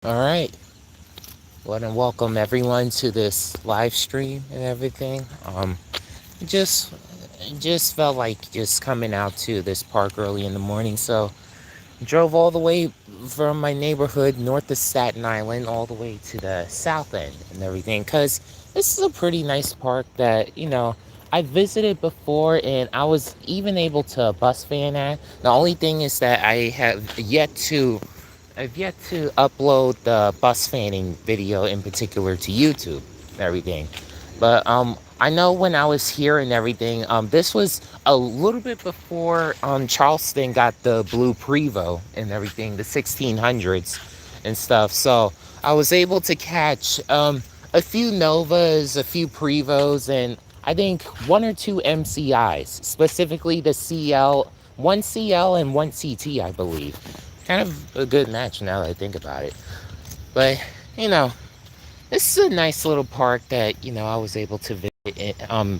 All right. Want to welcome everyone to this live stream and everything. Just just felt like just coming out to this park early in the morning, so drove all the way from my neighborhood north of Staten Island all the way to the south end and everything, because this is a pretty nice park that I visited before, and I was even able to bus fan at. The only thing is that I've yet to upload the bus fanning video in particular to YouTube and everything. But I know when I was here and everything, this was a little bit before Charleston got the blue Prevo and everything, the 1600s and stuff. So I was able to catch a few Novas, a few Prevos, and I think one or two MCIs, specifically the CL, one CL and one CT, I believe. Kind of a good match now that I think about it. But, you know, this is a nice little park that, I was able to visit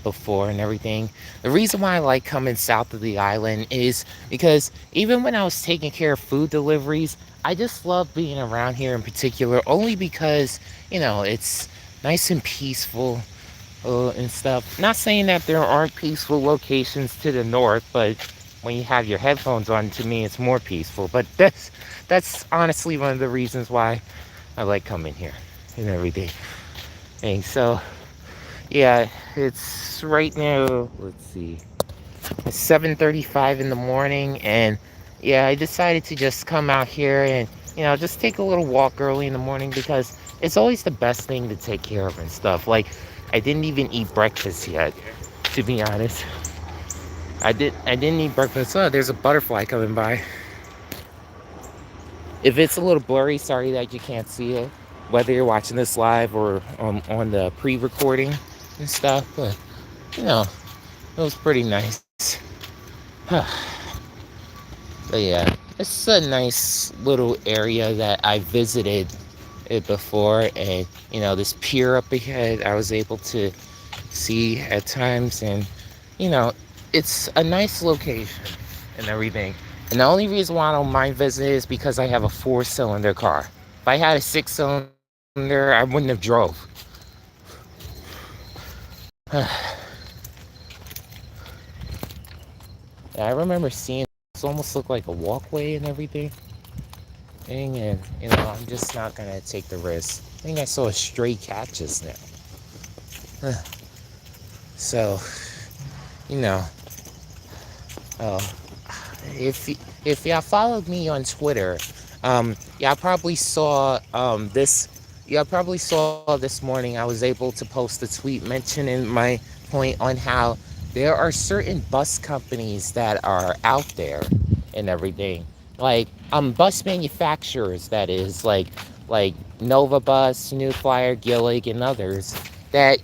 before and everything. The reason why I like coming south of the island is because even when I was taking care of food deliveries, I just love being around here in particular, only because, it's nice and peaceful and stuff. Not saying that there aren't peaceful locations to the north, but when you have your headphones on, to me, it's more peaceful. But that's honestly one of the reasons why I like coming here and everything. And so, yeah, it's right now. Let's see, it's 7:35 in the morning, and yeah, I decided to just come out here and just take a little walk early in the morning, because it's always the best thing to take care of and stuff. Like, I didn't even eat breakfast yet, to be honest. I didn't eat breakfast. Oh, there's a butterfly coming by. If it's a little blurry, sorry that you can't see it, whether you're watching this live or on the pre-recording and stuff. But you know, it was pretty nice. But yeah, it's a nice little area that I visited it before, and this pier up ahead, I was able to see at times, and you know, it's a nice location and everything. And the only reason why I don't mind visiting is because I have a four-cylinder car. If I had a six-cylinder, I wouldn't have drove. I remember seeing it almost looked like a walkway and everything. And I'm just not gonna take the risk. I think I saw a stray cat just now. So, you know, uh, if y'all followed me on Twitter, y'all probably saw this. Y'all probably saw this morning I was able to post a tweet mentioning my point on how there are certain bus companies that are out there and everything, like bus manufacturers, that is, like Nova Bus, New Flyer, Gillig, and others that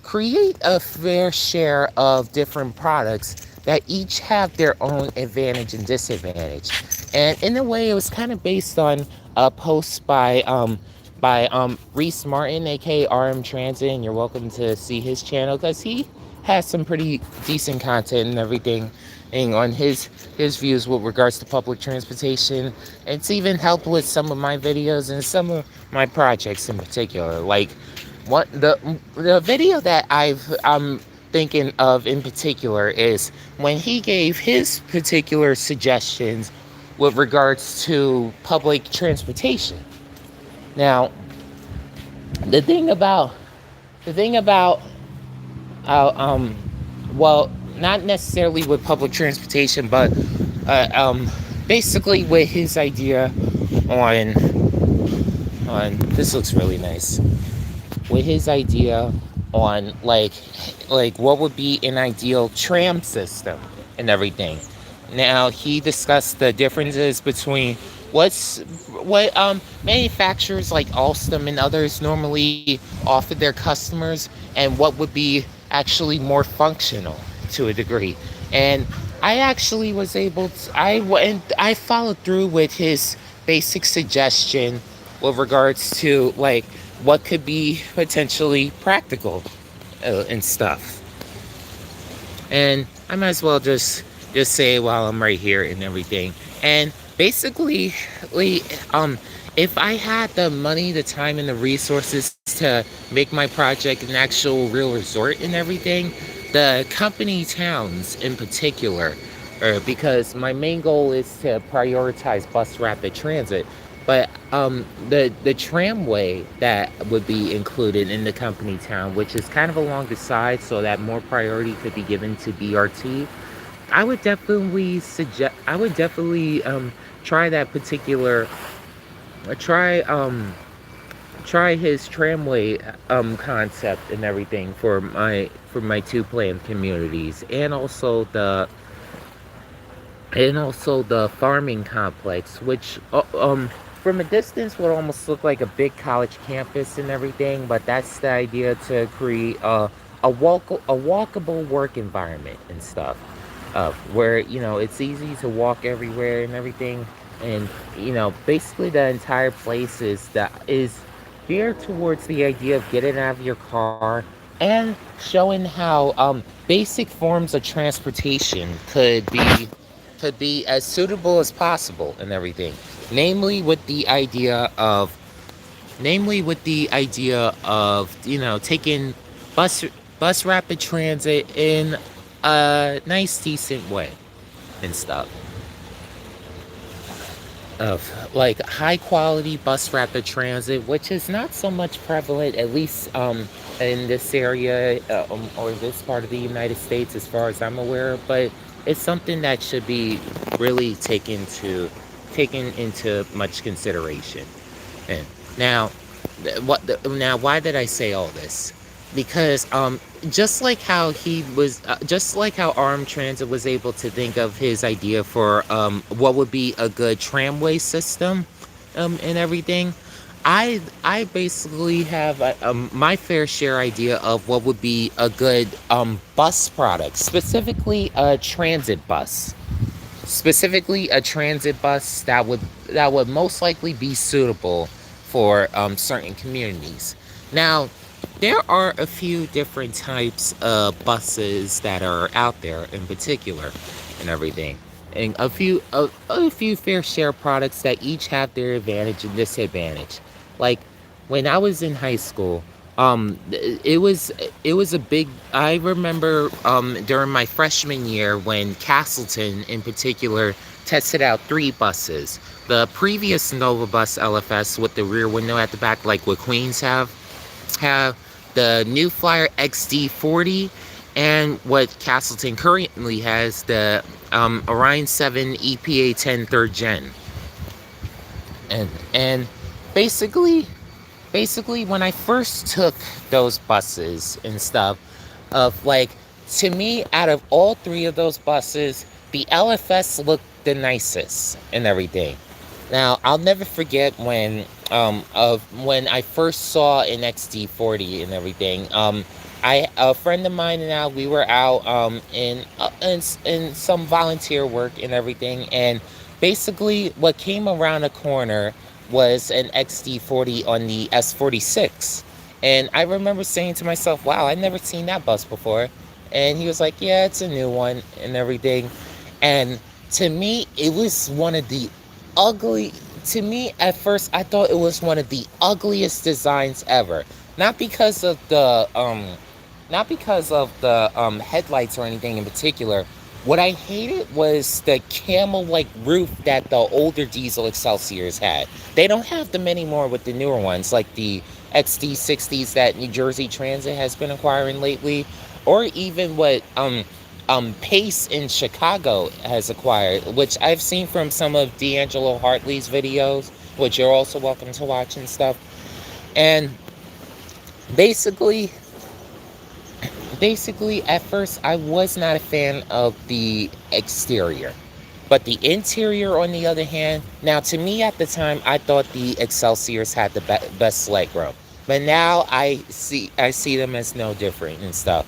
create a fair share of different products that each have their own advantage and disadvantage. And in a way, it was kind of based on a post by Reese Martin, aka RM Transit, and you're welcome to see his channel, because he has some pretty decent content and everything, and on his views with regards to public transportation. It's even helped with some of my videos and some of my projects in particular. Like, what the video that I'm thinking of in particular is when he gave his particular suggestions with regards to public transportation. Now, the thing about the thing about uh, um well, not necessarily with public transportation, but uh, um basically with his idea on this looks really nice, with his idea on like what would be an ideal tram system and everything. Now, he discussed the differences between what manufacturers like Alstom and others normally offer their customers, and what would be actually more functional to a degree. And I actually was able to I followed through with his basic suggestion with regards to like what could be potentially practical and stuff. And I might as well just say it while I'm right here and everything. And basically, um, if I had the money, the time, and the resources to make my project an actual real resort and everything, the company towns in particular, because my main goal is to prioritize bus rapid transit. But the tramway that would be included in the company town, which is kind of along the side, so that more priority could be given to BRT. I would definitely suggest. I would definitely try that particular. Try try his tramway concept and everything for my two planned communities, and also the farming complex, which from a distance would almost look like a big college campus and everything. But that's the idea, to create a walkable work environment and stuff, where it's easy to walk everywhere and everything. And basically the entire place is geared towards the idea of getting out of your car and showing how basic forms of transportation could be as suitable as possible and everything. Namely with the idea of taking bus bus rapid transit in a nice decent way and stuff, of like high quality bus rapid transit, which is not so much prevalent, at least in this area, or this part of the United States, as far as I'm aware. But it's something that should be really taken into much consideration. And now, why did I say all this? Because just like how Arm Transit was able to think of his idea for what would be a good tramway system, and everything. I basically have my fair share idea of what would be a good bus product, specifically a transit bus that would most likely be suitable for certain communities. Now, there are a few different types of buses that are out there in particular and everything. And a few fair share products that each have their advantage and disadvantage. Like when I was in high school, it was a big. I remember during my freshman year when Castleton in particular tested out three buses. The previous Nova Bus LFS with the rear window at the back, like what Queens have the New Flyer XD40, and what Castleton currently has, the Orion 7 EPA 10 third gen. And basically, when I first took those buses and stuff, of like, to me, out of all three of those buses, the LFS looked the nicest and everything. Now, I'll never forget when I first saw an XD40 and everything. A friend of mine and I, we were out in some volunteer work and everything, and basically what came around a corner was an XD40 on the S46. And I remember saying to myself, wow, I've never seen that bus before. And he was like, yeah, it's a new one and everything. And to me, it was one of the ugly, to me, at first, I thought it was one of the ugliest designs ever. Not because of the, headlights or anything in particular. What I hated was the camel-like roof that the older diesel Excelsiors had. They don't have them anymore with the newer ones, like the XD60s that New Jersey Transit has been acquiring lately, or even what Pace in Chicago has acquired, which I've seen from some of D'Angelo Hartley's videos, which you're also welcome to watch and stuff. And basically, at first, I was not a fan of the exterior. But the interior, on the other hand, now to me at the time, I thought the Excelsiors had the best legroom. But now I see them as no different and stuff.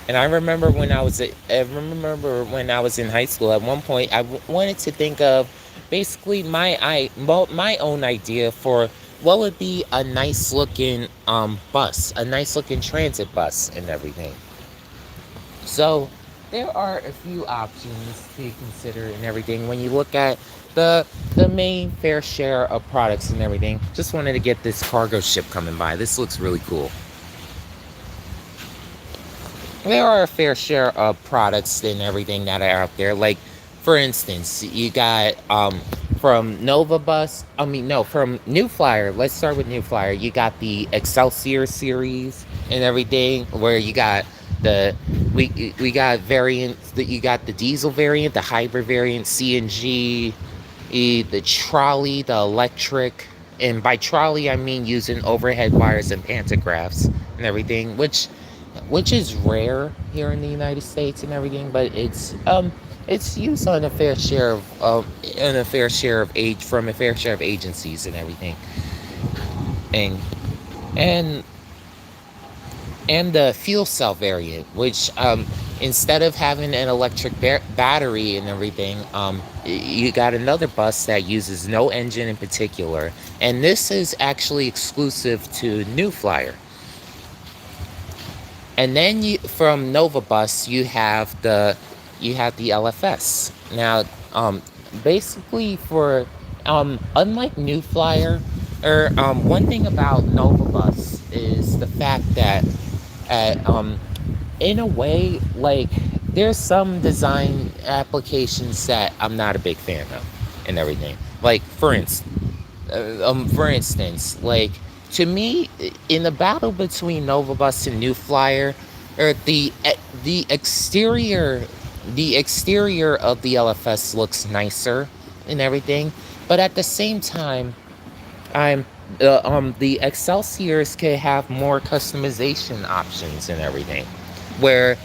And I remember when I was in high school. At one point, I wanted to think of basically my own idea for what would be a nice looking bus, a nice looking transit bus and everything. So there are a few options to consider and everything when you look at the main fair share of products and everything. Just wanted to get this cargo ship coming by. This looks really cool. There are a fair share of products and everything that are out there. Like, for instance, you got from Nova Bus. I mean, no, from New Flyer. Let's start with New Flyer. You got the Excelsior series and everything, where you got the we got variants. That you got the diesel variant, the hybrid variant, CNG, the trolley, the electric. And by trolley, I mean using overhead wires and pantographs and everything, which is rare here in the United States and everything, but it's used on a fair share of in a fair share of age from a fair share of agencies and everything, and and and the fuel cell variant, which instead of having an electric battery and everything, you got another bus that uses no engine in particular, and this is actually exclusive to New Flyer. And then from Nova Bus, you have the LFS. Now, basically for unlike New Flyer, one thing about Nova Bus is the fact that in a way, like, there's some design applications that I'm not a big fan of and everything. Like, for instance, like, to me, in the battle between Nova Bus and New Flyer, or the exterior of the LFS looks nicer and everything, but at the same time, I'm the Excelsiors can have more customization options and everything, where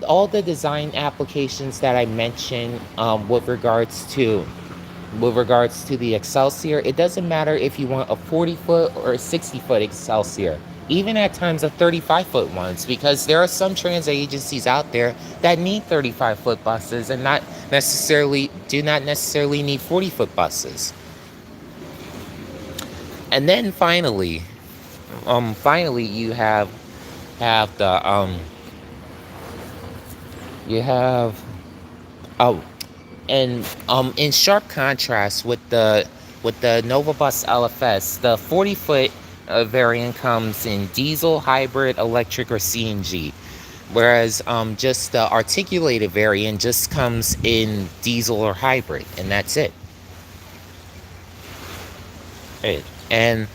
all the design applications that I mentioned with regards to the Excelsior, it doesn't matter if you want a 40-foot or a 60-foot Excelsior, even at times a 35-foot ones, because there are some transit agencies out there that need 35-foot buses and not necessarily do not necessarily need 40-foot buses. And then finally have the you have oh and in sharp contrast with the Nova Bus LFS, the 40-foot variant comes in diesel, hybrid, electric, or CNG, whereas just the articulated variant just comes in diesel or hybrid, and that's it. Right. And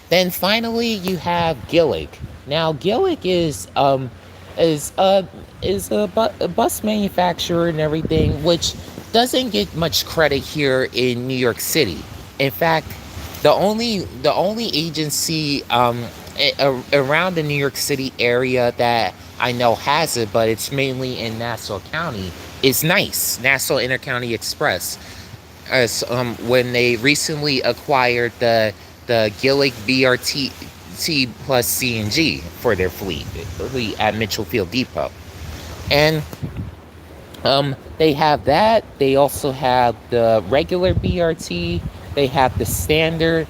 then finally you have Gillig. Now Gillig is a a bus manufacturer and everything, which doesn't get much credit here in New York City. In fact, the only agency around the New York City area that I know has it, but it's mainly in Nassau County, is Nassau Intercounty Express, as when they recently acquired the Gillig BRT plus CNG for their fleet at Mitchell Field Depot. And they have that. They also have the regular BRT. They have the standard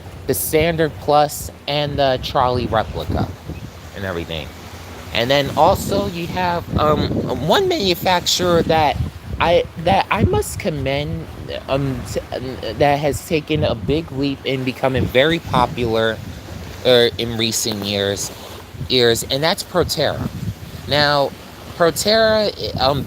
plus, and the trolley replica and everything. And then also you have one manufacturer that I must commend, that has taken a big leap in becoming very popular in recent years, and that's Proterra. Now, Proterra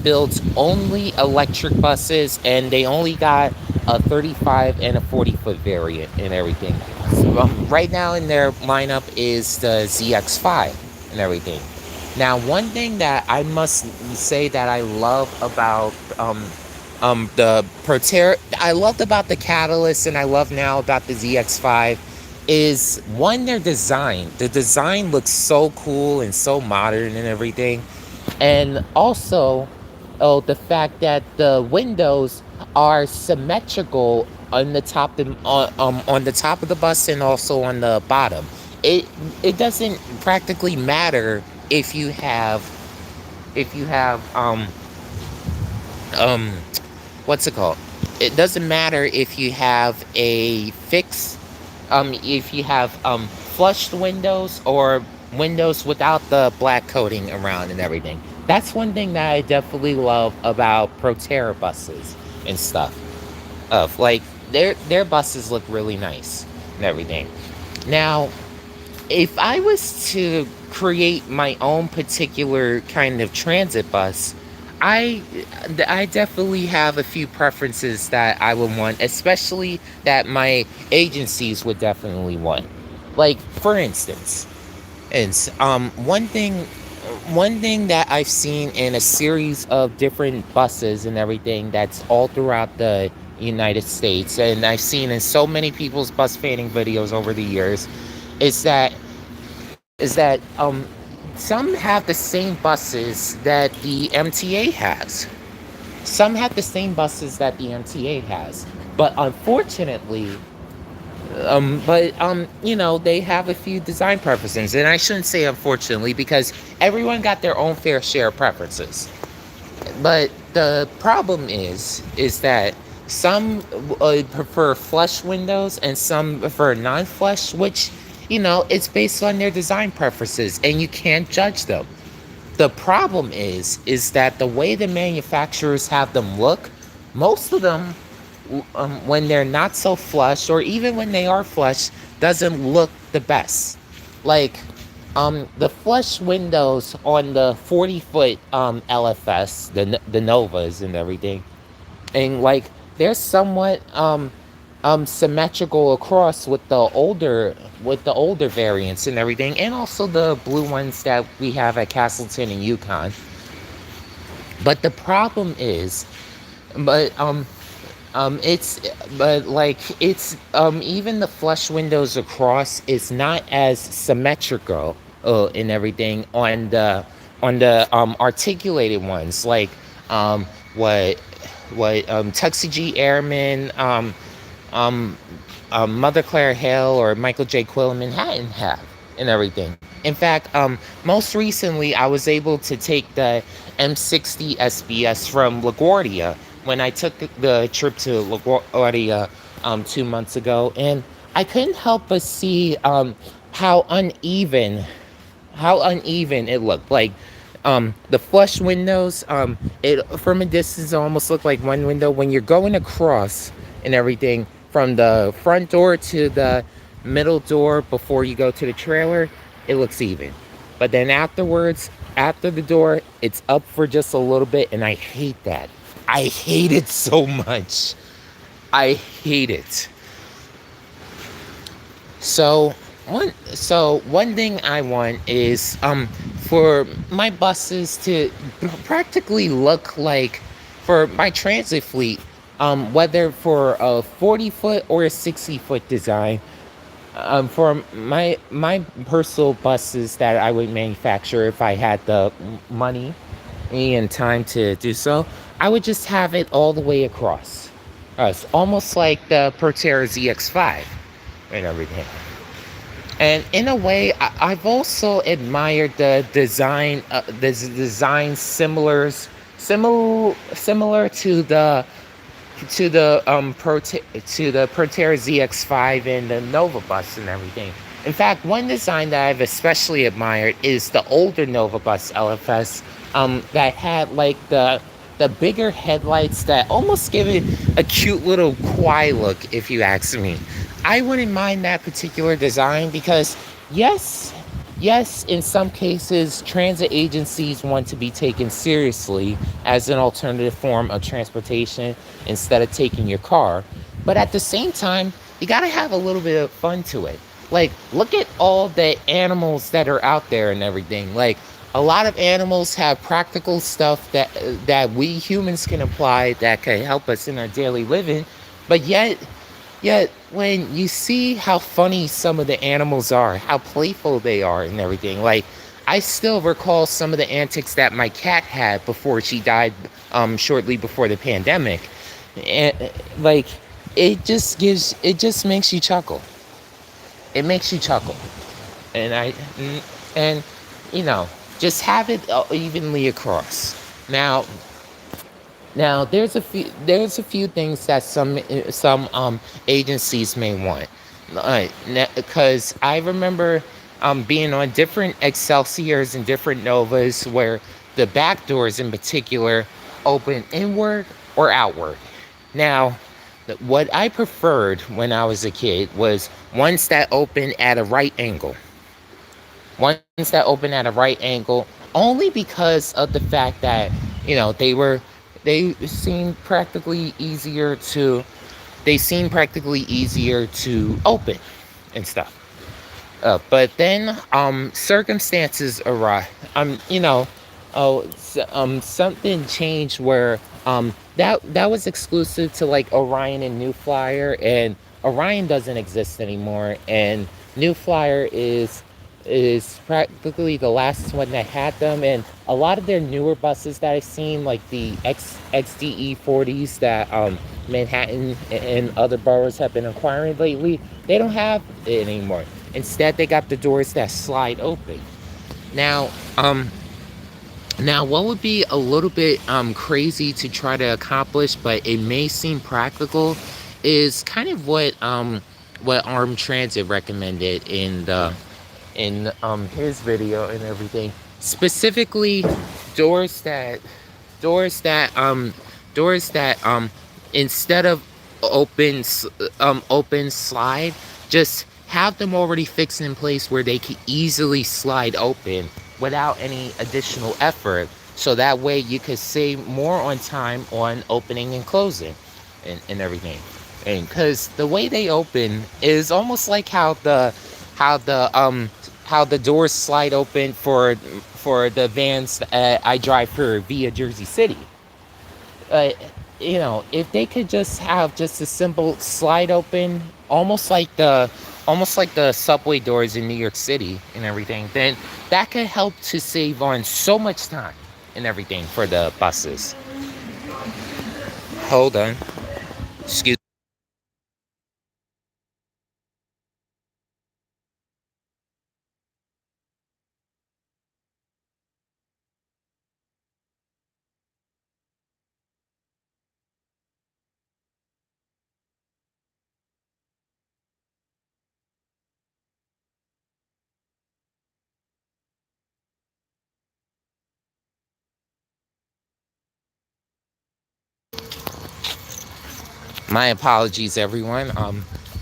builds only electric buses, and they only got a 35 and a 40-foot variant and everything. So, right now in their lineup is the ZX5 and everything. Now, one thing that I must say that I love about the Proterra, I loved about the Catalyst, and I love now about the ZX5, is one, their design. The design looks so cool and so modern and everything. And also, the fact that the windows are symmetrical on the top on the top of the bus and also on the bottom. It doesn't practically matter if you have um what's it called? It doesn't matter if you have a fixed if you have flushed windows or windows without the black coating around and everything. That's one thing that I definitely love about Proterra buses and stuff. of. Like their buses look really nice and everything. Now, if I was to create my own particular kind of transit bus, I I definitely have a few preferences that I would want, especially that my agencies would definitely want. Like for instance, one thing that I've seen in a series of different buses and everything that's all throughout the United States, and I've seen in so many people's bus fanning videos over the years, is that some have the same buses that the MTA has. Some have the same buses that the MTA has, but unfortunately, they have a few design preferences, and I shouldn't say unfortunately because everyone got their own fair share of preferences. But the problem is that some prefer flush windows and some prefer non-flush, which it's based on their design preferences, and you can't judge them. The problem is that the way the manufacturers have them look, most of them, when they're not so flush, or even when they are flush, doesn't look the best. Like, the flush windows on the 40-foot LFS, the Novas and everything, and like they're somewhat symmetrical across with the older variants and everything, and also the blue ones that we have at Castleton and Yukon. But the problem is, but it's but like it's even the flush windows across is not as symmetrical and everything on the articulated ones, like um what Tuxie Airmen, um, Mother Claire Hale or Michael J. Quill in Manhattan have and everything. In fact, most recently I was able to take the M60 SBS from LaGuardia when I took the trip to LaGuardia 2 months ago, and I couldn't help but see how uneven how uneven it looked. Like the flush windows, it from a distance almost looked like one window. When you're going across and everything from the front door to the middle door before you go to the trailer, it looks even. But then afterwards, after the door, it's up for just a little bit, and I hate that. I hate it so much. I hate it. So one thing I want is for my buses to practically look like, for my transit fleet, whether for a 40-foot or a 60-foot design, for my personal buses that I would manufacture if I had the money and time to do so, I would just have it all the way across. It's almost like the Proterra ZX5 and everything. And in a way, I've also admired the design similar to the Proterra ZX5 and the Nova bus and everything. In fact, one design that I've especially admired is the older Nova bus LFS, that had like the bigger headlights that almost give it a cute little Kwai look, if you ask me. I wouldn't mind that particular design because, yes, yes, in some cases, transit agencies want to be taken seriously as an alternative form of transportation instead of taking your car. But at the same time, you got to have a little bit of fun to it. Like, look at all the animals that are out there and everything. Like, a lot of animals have practical stuff that we humans can apply that can help us in our daily living, but yet, when you see how funny some of the animals are, how playful they are and everything, like, I still recall some of the antics that my cat had before she died, shortly before the pandemic. And, like, it just makes you chuckle. It makes you chuckle. And and, you know, just have it evenly across. Now, Now, there's a few things that some agencies may want, because I remember being on different Excelsiors and different Novas where the back doors in particular open inward or outward. Now, What I preferred when I was a kid was ones that open at a right angle. Ones that open at a right angle, only because of the fact that, they seemed practically easier to open and stuff. But then circumstances arise. Something changed where that was exclusive to like Orion and New Flyer, and Orion doesn't exist anymore, and New Flyer is practically the last one that had them, and a lot of their newer buses that I've seen, like the XDE 40s that Manhattan and other boroughs have been acquiring lately, they don't have it anymore. Instead, they got the doors that slide open. Now, what would be a little bit crazy to try to accomplish, but it may seem practical, is kind of what Armed Transit recommended in his video and everything. Specifically, doors that doors that doors that instead of open slide, just have them already fixed in place where they can easily slide open without any additional effort, so that way you could save more on time on opening and closing and everything. And because the way they open is almost like how the how the doors slide open for the vans I drive for via Jersey City. uh, if they could just have just a simple slide open, almost like the subway doors in New York City and everything, then that could help to save on so much time and everything for the buses. Hold on. Excuse. My apologies, everyone.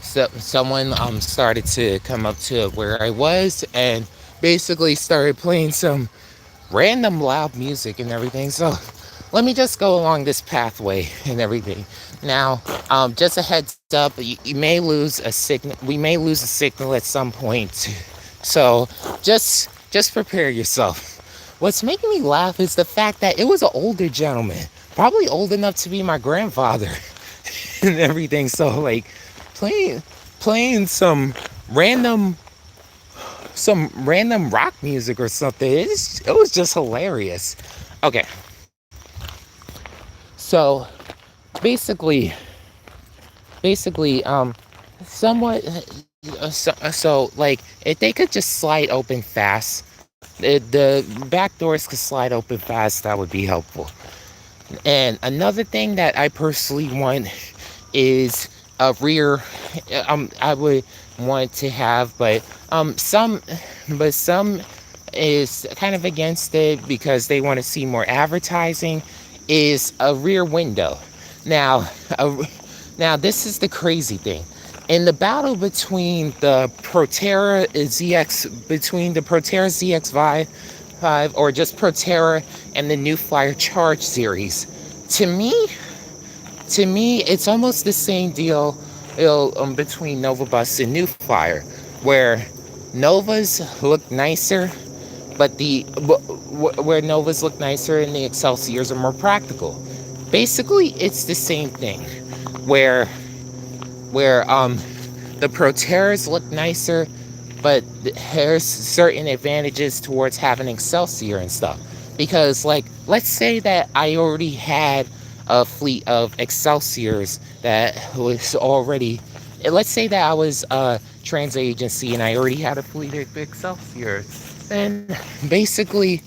Someone started to come up to where I was and basically started playing some random loud music and everything. So let me just go along this pathway and everything. Now, just a heads up, you may lose a signal. We may lose a signal at some point. So just prepare yourself. What's making me laugh is the fact that it was an older gentleman, probably old enough to be my grandfather and everything. So like playing playing random some random rock music or something. It was just hilarious. Okay, so basically, basically, somewhat. So like, if they could just slide open fast, the back doors could slide open fast. That would be helpful. And another thing that I personally want is a rear. I would want to have, but some is kind of against it because they want to see more advertising. Is a rear window. Now, a, now this is the crazy thing. In the battle between the Proterra ZX5, or just Proterra and the New Flyer Charge series, to me, it's almost the same deal between Nova Bus and New Flyer, where Novas look nicer, but where Novas look nicer and the Excelsiors are more practical. Basically, it's the same thing, where the Proteras look nicer, but there's certain advantages towards having Excelsior and stuff. Because, like, let's say that I already had a fleet of Excelsiors that was already. Let's say that I was a trans agency and I already had a fleet of Excelsiors. And basically,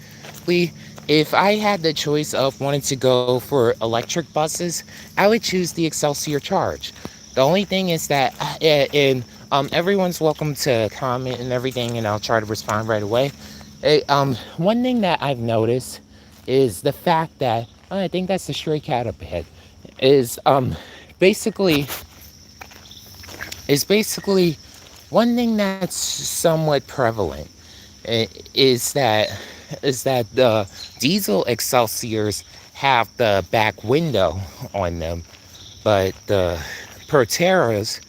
if I had the choice of wanting to go for electric buses, I would choose the Excelsior Charge. The only thing is that, everyone's welcome to comment and everything, and I'll try to respond right away. One thing that I've noticed is the fact that, I think that's the stray cat up ahead, is basically is basically one thing that's somewhat prevalent is that the diesel Excelsiors have the back window on them, but the Proteras,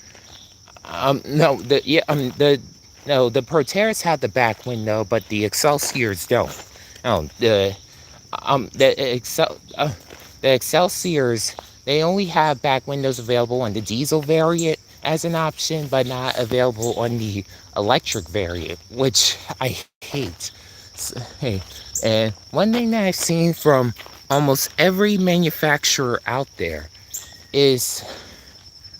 no, the yeah, the no, the Proteras have the back window, but the Excelsiors don't. No, um, the Excel, uh, the Excelsiors, they only have back windows available on the diesel variant as an option, but not available on the electric variant, which I hate. Hey, and one thing that I've seen from almost every manufacturer out there is,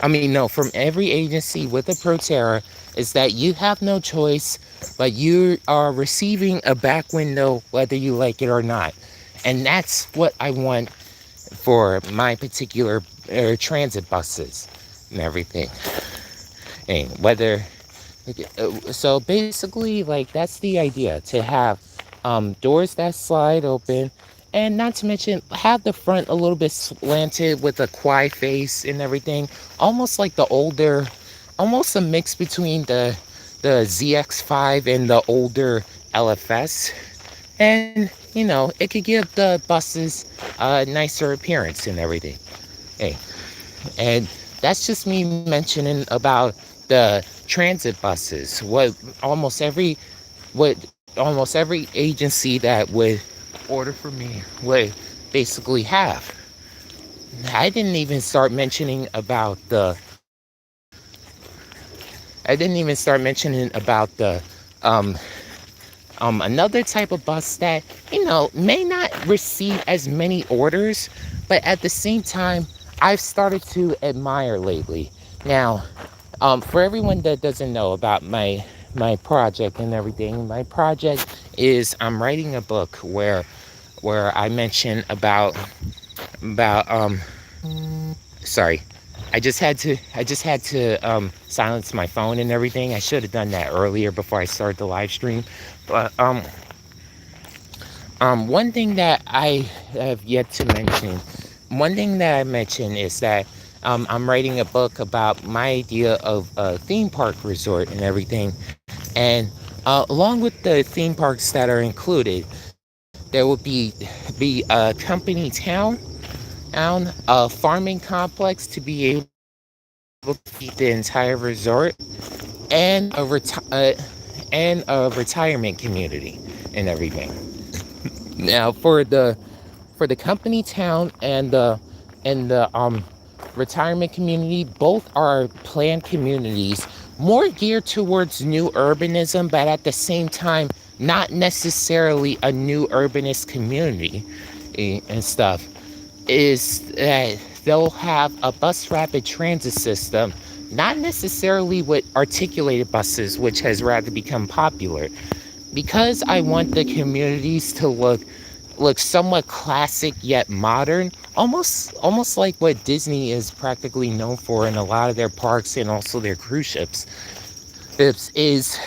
I mean, no, from every agency with a Proterra, is that you have no choice, but you are receiving a back window whether you like it or not. And that's what I want for my particular transit buses and everything. And whether, so basically, like, that's the idea, to have doors that slide open, and not to mention have the front a little bit slanted with a quiet face and everything, almost like the older, almost a mix between the ZX5 and the older LFS. And it could give the buses a nicer appearance and everything. Hey, and that's just me mentioning about the transit buses. What almost every agency that would order for me would basically have. I didn't even start mentioning about the. I didn't even start mentioning about the um, another type of bus that may not receive as many orders, but at the same time I've started to admire lately. Now, for everyone that doesn't know about my project and everything, my project is I'm writing a book where I mention about sorry, I just had to silence my phone and everything. I should have done that earlier before I started the live stream. But one thing that I have yet to mention, one thing that I mentioned is that I'm writing a book about my idea of a theme park resort and everything. And along with the theme parks that are included, there will be a company town, a farming complex to be able to feed the entire resort, and and a retirement community and everything. Now, for the company town and the retirement community, both are planned communities, more geared towards new urbanism, but at the same time not necessarily a new urbanist community and stuff. Is that they'll have a bus rapid transit system, not necessarily with articulated buses, which has rather become popular, because I want the communities to look somewhat classic yet modern, almost like what Disney is practically known for in a lot of their parks and also their cruise ships. This is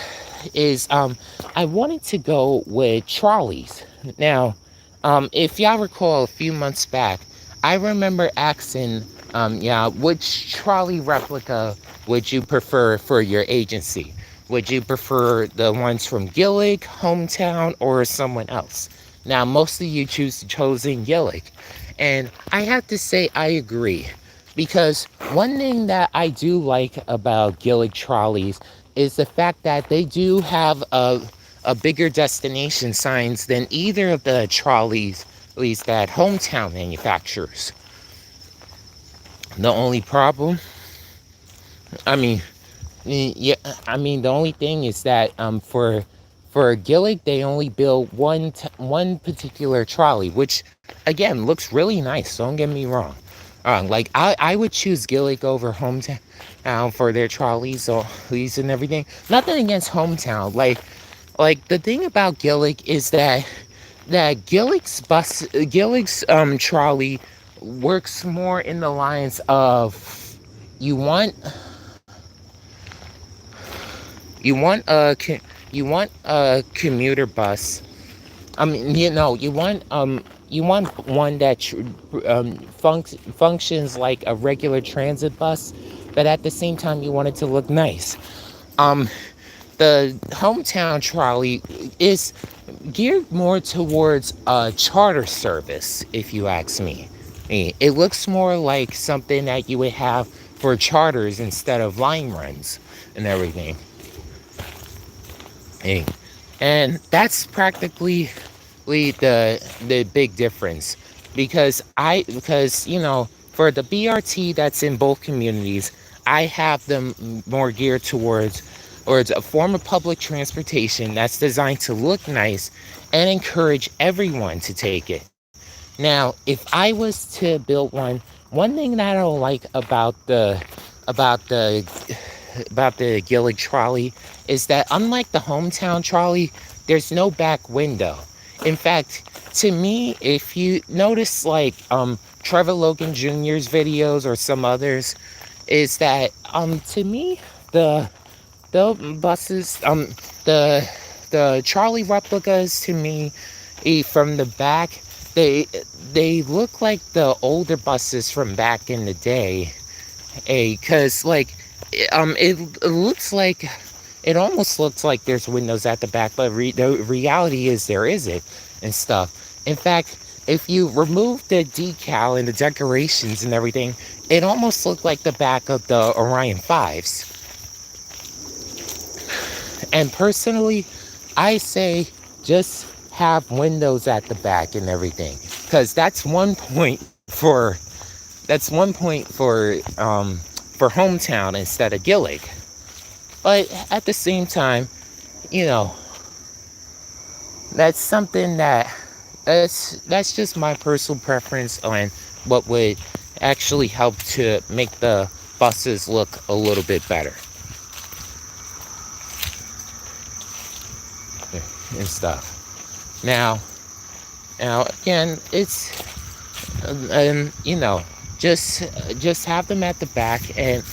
I wanted to go with trolleys. Now, if y'all recall a few months back, I remember asking, yeah, which trolley replica would you prefer for your agency? Would you prefer the ones from Gillig, Hometown, or someone else? Now, most of you chosen Gillig, and I have to say I agree, because one thing that I do like about Gillig trolleys is the fact that they do have a bigger destination signs than either of the trolleys, at least that Hometown manufacturers. The only problem, I mean, yeah, I mean, the only thing is that for Gillig, they only build one particular trolley, which again looks really nice. Don't get me wrong. Like I would choose Gillig over Hometown for their trolleys or leads and everything. Nothing against Hometown. Like the thing about Gillig is that Gillig's trolley works more in the lines of you want you want a you want a commuter bus. I mean, you want one that functions like a regular transit bus, but at the same time you want it to look nice. Um, the hometown trolley is geared more towards a charter service, if you ask me. It looks more like something that you would have for charters instead of line runs and everything. Eh, And that's practically the big difference, because for the BRT that's in both communities, I have them more geared towards, or it's a form of public transportation that's designed to look nice and encourage everyone to take it. Now, if I was to build one thing that I don't like about the about the Gillig trolley is that, unlike the hometown trolley, there's no back window. In fact, to me, if you notice, like Trevor Logan Jr.'s videos or some others, is that to me the buses, the trolley replicas, to me, from the back, they they look like the older buses from back in the day. Because, like, it looks like, it almost looks like there's windows at the back, but the reality is there isn't, and stuff. In fact, if you remove the decal and the decorations and everything, it almost looked like the back of the Orion 5s. And personally, I say just have windows at the back and everything, because that's one point for hometown instead of Gillig. But at the same time, you know, that's something that's just my personal preference on what would actually help to make the buses look a little bit better and stuff. Now again, it's just have them at the back. And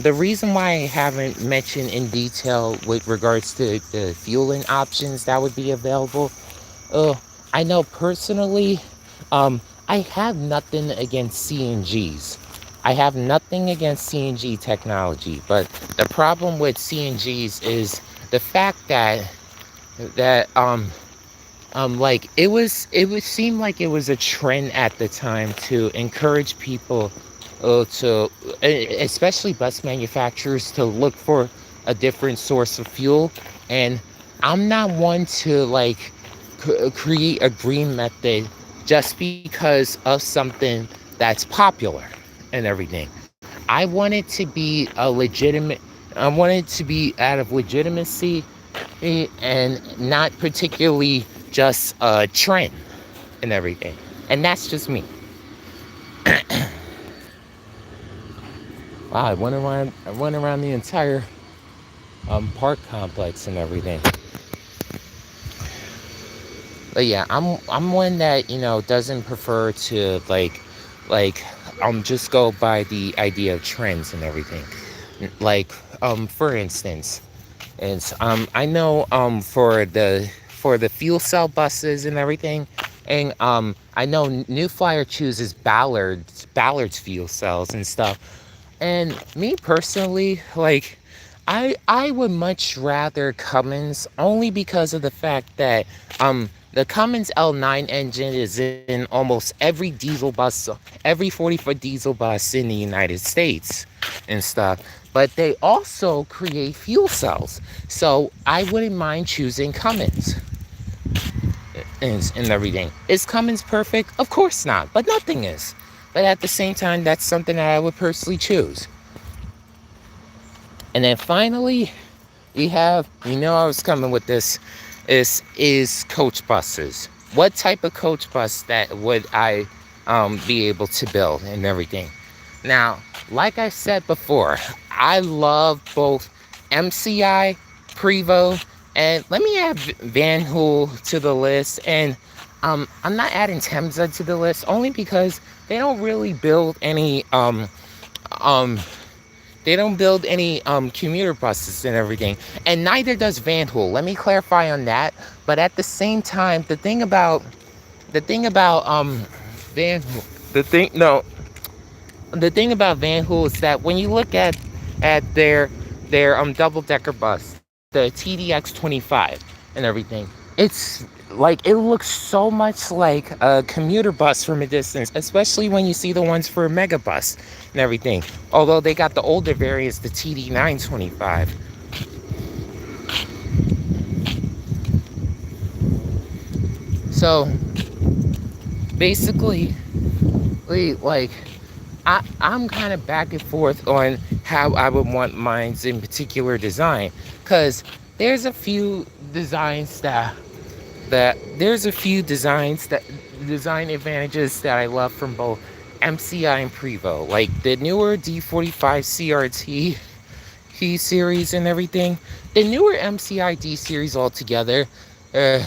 the reason why I haven't mentioned in detail with regards to the fueling options that would be available, uh, I know personally, I have nothing against CNGs. I have nothing against CNG technology, but the problem with CNGs is the fact that like, it would seem like it was a trend at the time to encourage people, especially bus manufacturers, to look for a different source of fuel. And I'm not one to, like, create a green method just because of something that's popular and everything. I want it to be out of legitimacy, and not particularly just a trend and everything. And that's just me. Wow, I went around the entire park complex and everything. But yeah, I'm one that, doesn't prefer to, like just go by the idea of trends and everything. Like, for instance, I know, for the fuel cell buses and everything, and I know New Flyer chooses Ballard's fuel cells and stuff. And me personally, like, I would much rather Cummins, only because of the fact that the Cummins L9 engine is in almost every 40-foot diesel bus in the United States and stuff. But they also create fuel cells, so I wouldn't mind choosing Cummins and everything. Is Cummins perfect? Of course not, but nothing is. But at the same time, that's something that I would personally choose. And then finally, I was coming with this, is coach buses. What type of coach bus that would I be able to build and everything? Now, like I said before, I love both MCI, Prevost, and let me add Van Hool to the list. And I'm not adding Temza to the list, only because they don't really build any um commuter buses and everything, and neither does Van Hool. Let me clarify on that. But at the same time, the thing about the thing about Van the thing no the thing about Van Hool is that when you look at their double decker bus, the TDX 25 and everything, it's like it looks so much like a commuter bus from a distance, especially when you see the ones for a mega bus and everything. Although they got the older variants, the TD 925. So basically, like I'm kind of back and forth on how I would want mine's in particular design, because there's a few designs that there's a few designs that design advantages that I love from both MCI and Prevo, like the newer D45 CRT P series and everything. The newer MCI D series altogether uh,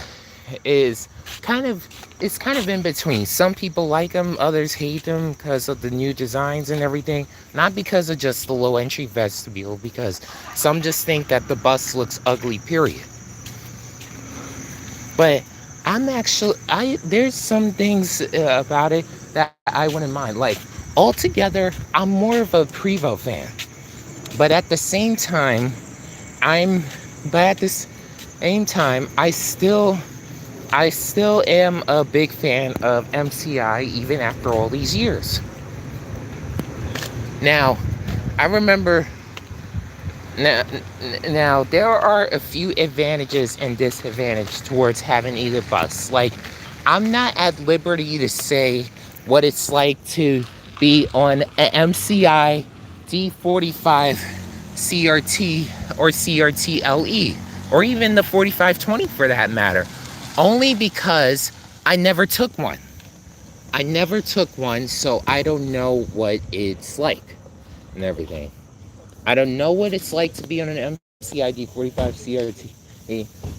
is kind of it's kind of in between. Some people like them, others hate them because of the new designs and everything. Not because of just the low entry vestibule, because some just think that the bus looks ugly. Period. But I'm actually I there's some things about it that I wouldn't mind. Like altogether, I'm more of a Prevo fan. But at the same time, I'm but at this same time, I still am a big fan of MCI even after all these years. Now, I remember now, now there are a few advantages and disadvantages towards having either bus. Like, I'm not at liberty to say what it's like to be on an MCI D45 CRT or CRT LE, or even the 4520 for that matter, only because I never took one. I never took one, so I don't know what it's like and everything. I don't know what it's like to be on an MCID 45 CRT,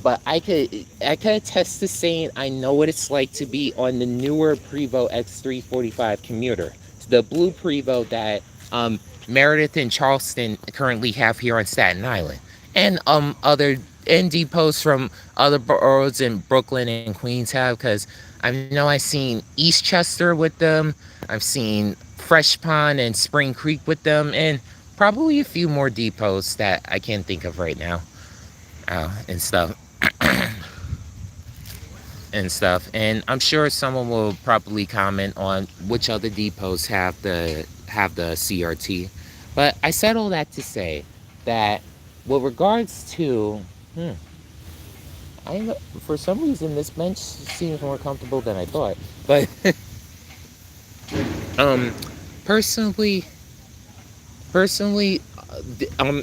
but I could attest to saying I know what it's like to be on the newer Prevo X345 commuter, the blue Prevo that Meredith and Charleston currently have here on Staten Island, and other and depots from other boroughs in Brooklyn and Queens have, because I know I've seen Eastchester with them, I've seen Fresh Pond and Spring Creek with them, and probably a few more depots that I can't think of right now, and stuff and stuff. And I'm sure someone will probably comment on which other depots have the CRT. But I said all that to say that with regards to, hmm, I for some reason this bench seems more comfortable than I thought. But um, personally, personally,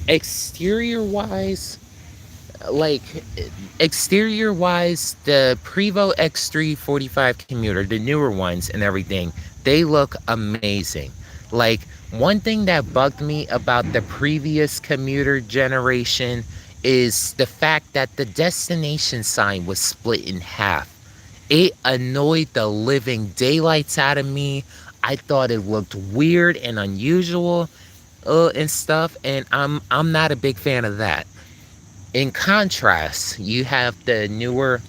exterior wise, like exterior wise, the Prevo X3 45 commuter, the newer ones and everything, they look amazing. Like, one thing that bugged me about the previous commuter generation is the fact that the destination sign was split in half. It annoyed the living daylights out of me. I thought it looked weird and unusual and stuff, and I'm not a big fan of that. In contrast, you have the newer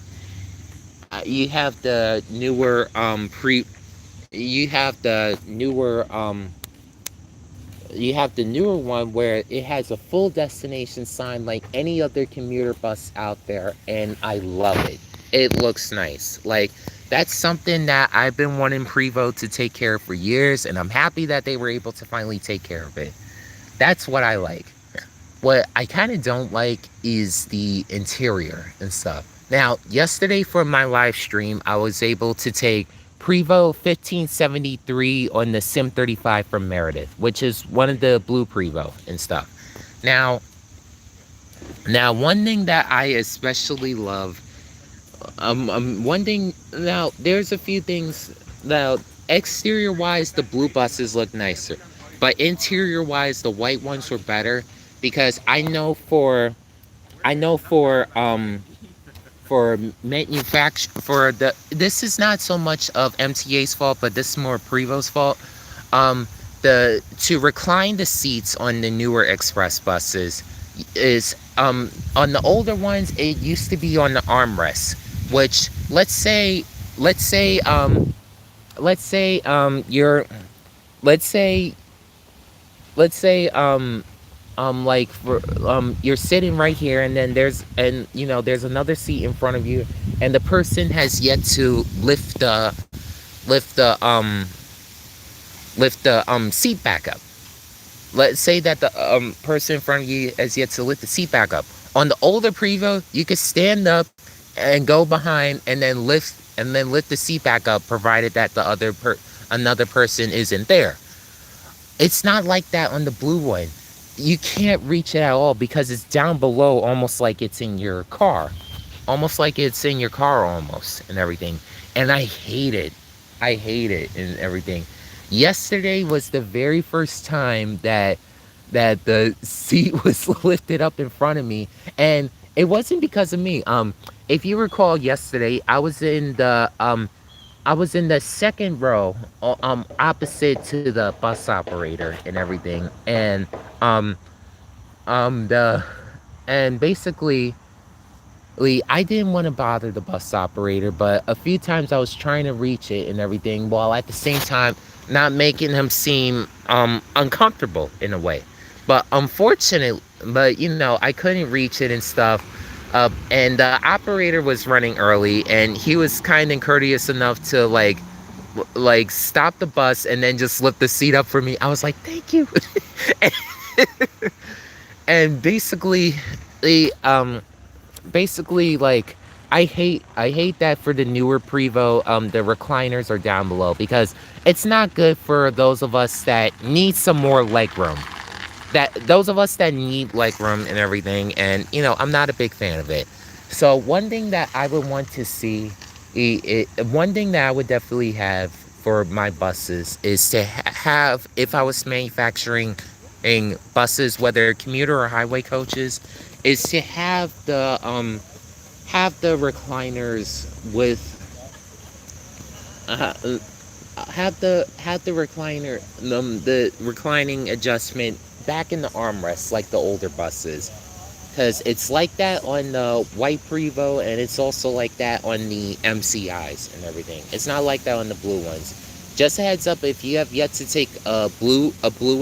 pre you have the newer you have the newer one where it has a full destination sign like any other commuter bus out there, and I love it. It looks nice. Like, that's something that I've been wanting Prevo to take care of for years, and I'm happy that they were able to finally take care of it. That's what I like. What I kind of don't like is the interior and stuff. Now, yesterday for my live stream, I was able to take Prevo 1573 on the Sim 35 from Meredith, which is one of the blue Prevo and stuff. Now, one thing that I especially love, one thing, now, there's a few things. Now, exterior wise, the blue buses look nicer, but interior wise, the white ones were better, because I know for manufacture for the this is not so much of MTA's fault, but this is more Prevo's fault. The To recline the seats on the newer express buses is, on the older ones, it used to be on the armrest, which, let's say let's say let's say you're let's say let's say like for you're sitting right here, and then there's another seat in front of you, and the person has yet to lift the seat back up. Let's say that the person in front of you has yet to lift the seat back up. On the older Prevo, you could stand up and go behind, and then lift the seat back up, provided that another person isn't there. It's not like that on the blue one. You can't reach it at all because it's down below, almost like it's in your car. Almost like it's in your car almost, and everything. And I hate it. I hate it and everything. Yesterday was the very first time that the seat was lifted up in front of me, and it wasn't because of me. If you recall yesterday, I was in the second row, opposite to the bus operator and everything, um, the and basically, I didn't want to bother the bus operator, but a few times I was trying to reach it and everything, while at the same time not making him seem uncomfortable in a way. But I couldn't reach it and stuff. And the operator was running early, and he was kind and courteous enough to stop the bus and then just lift the seat up for me. I was like, thank you. And the basically, like, I hate that for the newer Prevo, the recliners are down below, because it's not good for those of us that need some more leg room. That those of us that need leg room and everything, and I'm not a big fan of it. So one thing that I would want to see, one thing that I would definitely have for my buses is to have, if I was manufacturing in buses, whether commuter or highway coaches, is to have the recliners with uh, have the recliner the reclining adjustment back in the armrest like the older buses, because it's like that on the white Prevo, and it's also like that on the MCIs and everything. It's not like that on the blue ones. Just a heads up, if you have yet to take a blue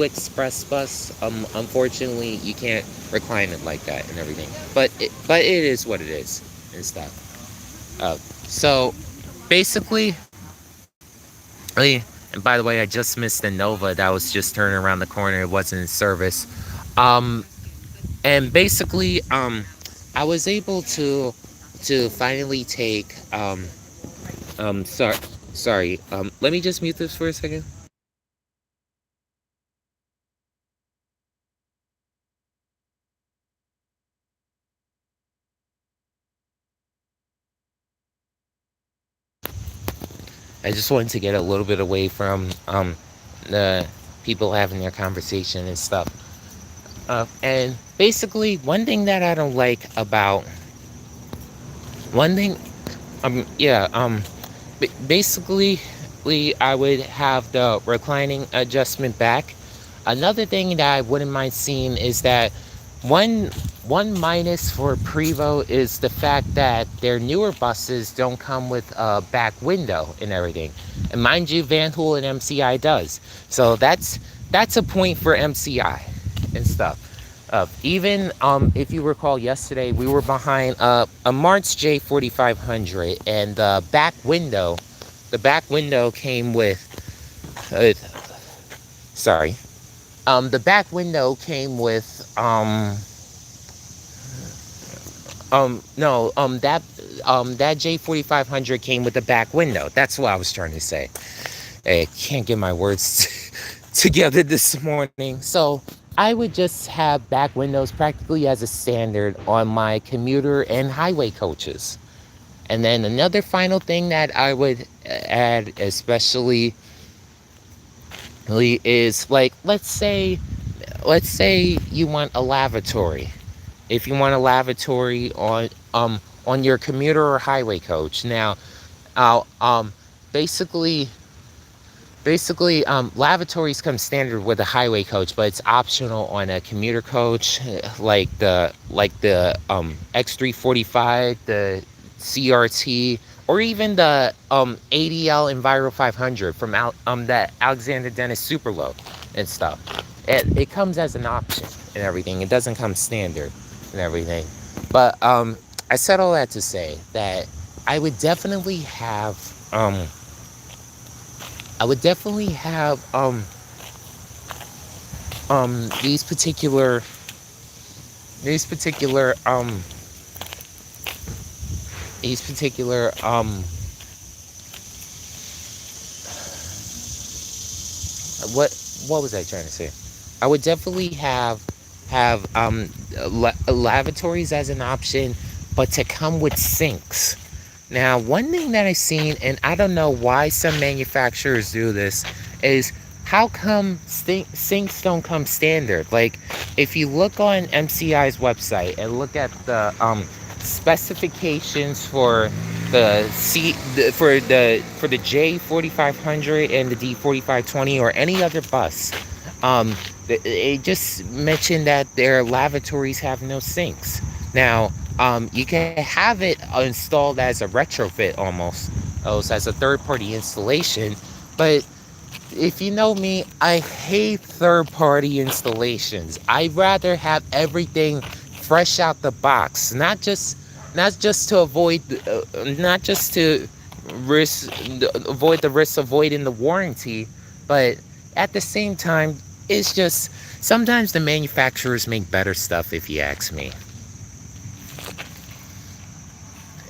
express bus, unfortunately you can't recline it like that and everything. But it is what it is and stuff. So basically, and by the way, I just missed the Nova that was just turning around the corner. It wasn't in service. Um, and basically, I was able to finally take sorry. Let me just mute this for a second. I just wanted to get a little bit away from the people having their conversation and stuff. And basically, one thing that I don't like about one thing, yeah, basically, I would have the reclining adjustment back. Another thing that I wouldn't mind seeing is that one one minus for Prevo is the fact that their newer buses don't come with a back window and everything. And mind you, Van Hool and MCI does. So that's a point for MCI and stuff. Even if you recall yesterday, we were behind a March J4500, and the back window came with uh, sorry, the back window came with no that J4500 came with the back window. That's what I was trying to say. I can't get my words together this morning. So I would just have back windows practically as a standard on my commuter and highway coaches. And then another final thing that I would add, especially, is like, let's say you want a lavatory. If you want a lavatory on your commuter or highway coach. Now, I'll basically lavatories come standard with a highway coach, but it's optional on a commuter coach, like the X345, the CRT, or even the ADL Enviro 500 from that Alexander Dennis Superload and stuff. It comes as an option and everything. It doesn't come standard and everything. But I said all that to say that I would definitely have um, I would definitely have these particular these particular these particular what what was I trying to say? I would definitely have lavatories as an option, but to come with sinks. Now, one thing that I've seen, and I don't know why some manufacturers do this, is how come sinks don't come standard? Like, if you look on MCI's website and look at the specifications for for the J4500 and the D4520 or any other bus, it just mentioned that their lavatories have no sinks. Now, you can have it installed as a retrofit almost, as a third-party installation. But if you know me, I hate third-party installations. I'd rather have everything fresh out the box, not just to avoid, not just to risk avoid the risk of voiding the warranty, but at the same time, it's just sometimes the manufacturers make better stuff, if you ask me.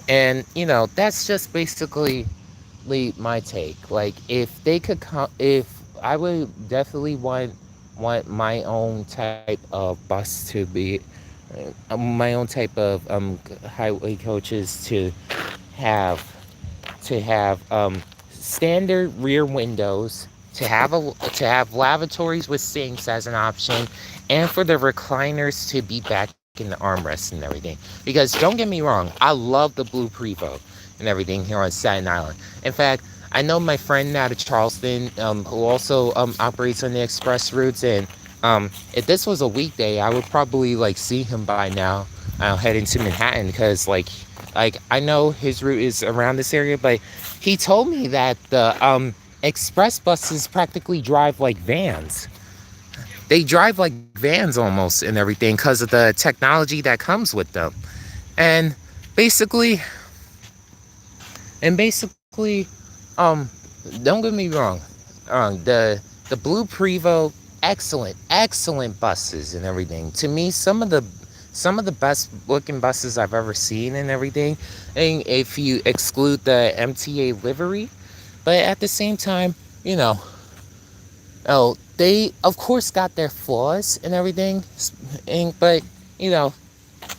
And that's just basically my take. Like, if they could come, if I would definitely want my own type of bus to be, my own type of highway coaches have to have standard rear windows, to have lavatories with sinks as an option, and for the recliners to be back in the armrest and everything. Because don't get me wrong, I love the blue Prevost and everything here on Staten Island. In fact, I know my friend out of Charleston, who also operates on the express routes, and if this was a weekday, I would probably like see him by now, heading to Manhattan, because like I know his route is around this area, but he told me that the express buses practically drive like vans. They drive like vans almost and everything because of the technology that comes with them. And basically, and basically, um, don't get me wrong. The blue Prevost, excellent buses and everything. To me, some of the best looking buses I've ever seen and everything. And if you exclude the MTA livery, but at the same time, you know, they of course got their flaws and everything, but you know,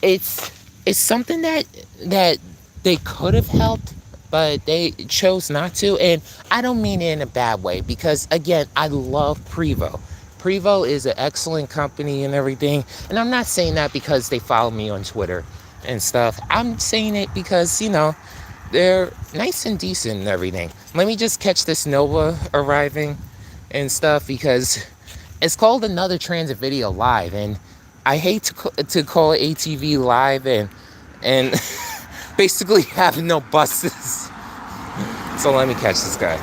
it's it's something that they could have helped, but they chose not to. And I don't mean it in a bad way, because again, I love Prevost. Prevost is an excellent company and everything, and I'm not saying that because they follow me on Twitter and stuff. I'm saying it because they're nice and decent and everything. Let me just catch this Nova arriving and stuff, because it's called Another Transit Video Live, and I hate to call it ATV Live and basically have no buses. So let me catch this guy.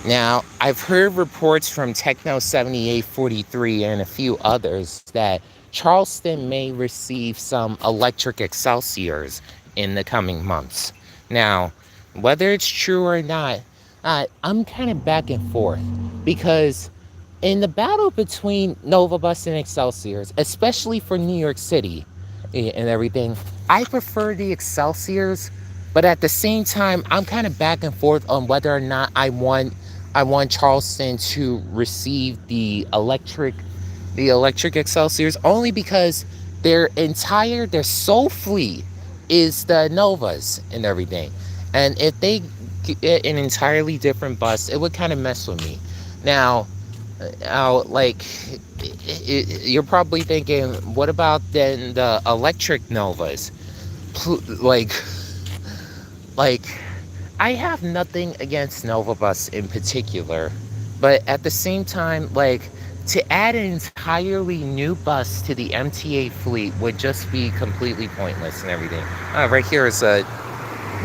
Now, I've heard reports from Techno 7843 and a few others that Charleston may receive some electric Excelsiors in the coming months. Now, whether it's true or not, I'm kind of back and forth, because in the battle between Nova Bus and Excelsiors, especially for New York City and everything, I prefer the Excelsiors, but at the same time, I'm kind of back and forth on whether or not I want Charleston to receive the electric Excelsiors, only because their sole fleet is the Novas and everything. And if they get an entirely different bus, it would kind of mess with me. Now, like, you're probably thinking, what about then the electric Novas? Like, like, I have nothing against Nova Bus in particular, but at the same time, like, to add an entirely new bus to the MTA fleet would just be completely pointless and everything. Right here is a